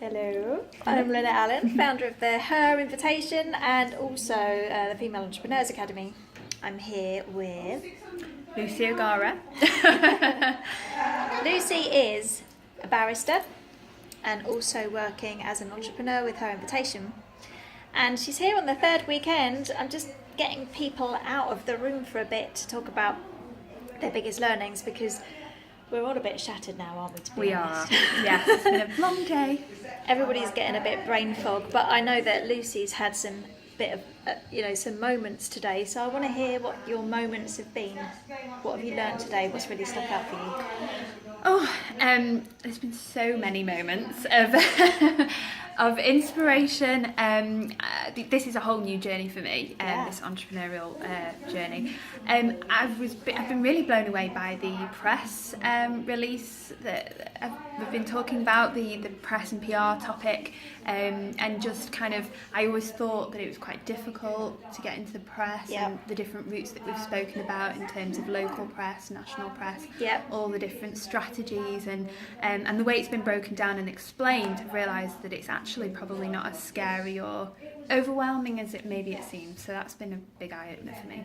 Hello, I'm Lynette Allen, founder of the Her Invitation and also the Female Entrepreneurs Academy. I'm here with Lucy O'Gara. Lucy is a barrister and also working as an entrepreneur with Her Invitation. And she's here on the third weekend. I'm just getting people out of the room for a bit to talk about their biggest learnings because we're all a bit shattered now, aren't we? To be We honest? are. Yes, it's been a long day. Everybody's getting a bit brain fog, but I know that Lucy's had some bit of, some moments today. So I want to hear what your moments have been. What have you learned today? What's really stuck out for you? Oh, there's been so many moments of of inspiration. This is a whole new journey for me. This entrepreneurial journey. I've been really blown away by the press release that we've been talking about, the press and PR topic, and just kind of, I always thought that it was quite difficult to get into the press and the different routes that we've spoken about in terms of local press, national press, all the different strategies and the way it's been broken down and explained. I've realised that it's actually probably not as scary or overwhelming as it seems. So that's been a big eye opener for me.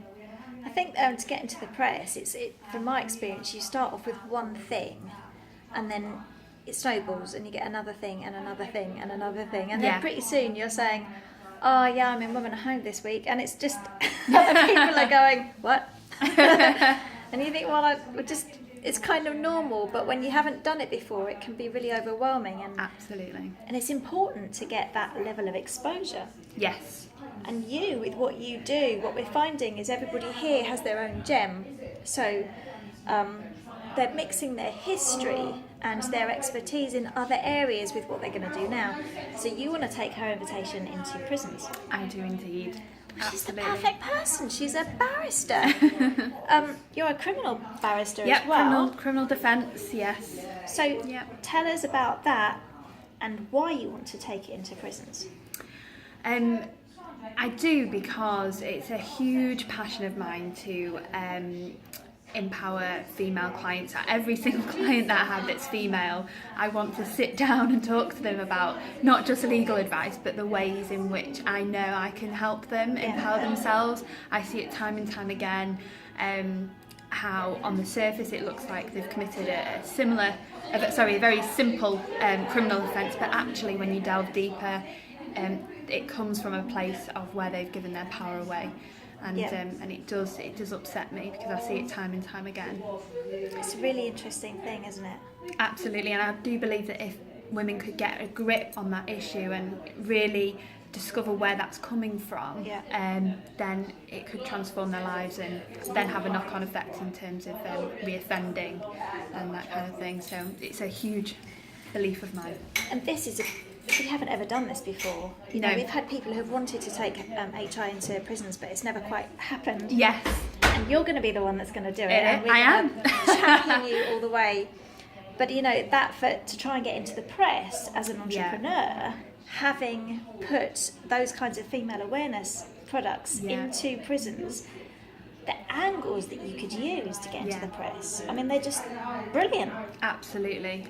I think to get into the press, from my experience, you start off with one thing, and then it snowballs, and you get another thing and another thing and another thing, and then pretty soon you're saying, "Oh yeah, I'm in Women at Home this week," and it's just other people are going, "What?" And you think, well, it's kind of normal, but when you haven't done it before, it can be really overwhelming. And absolutely. And it's important to get that level of exposure. Yes. And you, with what you do, what we're finding is everybody here has their own gem. So they're mixing their history and their expertise in other areas with what they're going to do now. So you want to take Her Invitation into prisons. I do indeed. She's the perfect person. She's a barrister. You're a criminal barrister as well. Criminal defence, yes. So tell us about that and why you want to take it into prisons. I do, because it's a huge passion of mine to empower female clients. Every single client that I have that's female, I want to sit down and talk to them about not just legal advice, but the ways in which I know I can help them empower themselves. I see it time and time again, how on the surface it looks like they've committed a very simple criminal offence, but actually when you delve deeper, it comes from a place of where they've given their power away. And it does upset me because I see it time and time again. It's a really interesting thing, isn't it? Absolutely, and I do believe that if women could get a grip on that issue and really discover where that's coming from, then it could transform their lives and then have a knock-on effect in terms of reoffending and that kind of thing. So it's a huge belief of mine. And this is we haven't ever done this before. We've had people who've wanted to take HI into prisons, but it's never quite happened. Yes. And you're going to be the one that's going to do it. And we're I am. Champion you all the way. But to try and get into the press as an entrepreneur, having put those kinds of female awareness products into prisons, the angles that you could use to get into the press, I mean, they're just brilliant. Absolutely.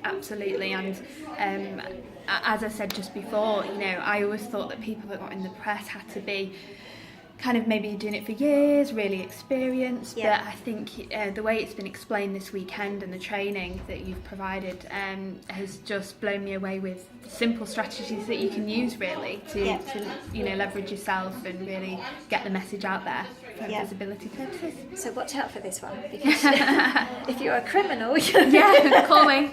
And as I said just before, I always thought that people that got in the press had to be kind of maybe doing it for years, really experienced, but I think the way it's been explained this weekend and the training that you've provided has just blown me away with simple strategies that you can use really to leverage yourself and really get the message out there for visibility purposes. So watch out for this one, because if you're a criminal, call me.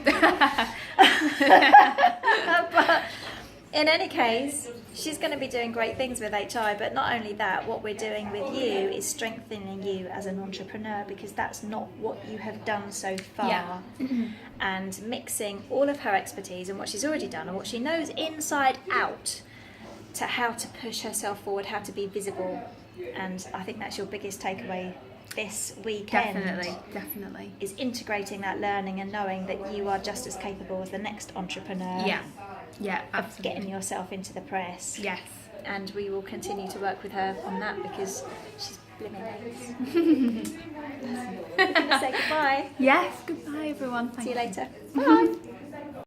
But in any case, she's going to be doing great things with HI, but not only that, what we're doing with you is strengthening you as an entrepreneur, because that's not what you have done so far. And mixing all of her expertise and what she's already done and what she knows inside out to how to push herself forward, how to be visible. And I think that's your biggest takeaway this weekend. Definitely. Is integrating that learning and knowing that you are just as capable as the next entrepreneur. Yeah, absolutely. Of getting yourself into the press. Yes. And we will continue to work with her on that because she's blimmin' ace. We're going to say goodbye. Yes, goodbye everyone. See you later. Bye.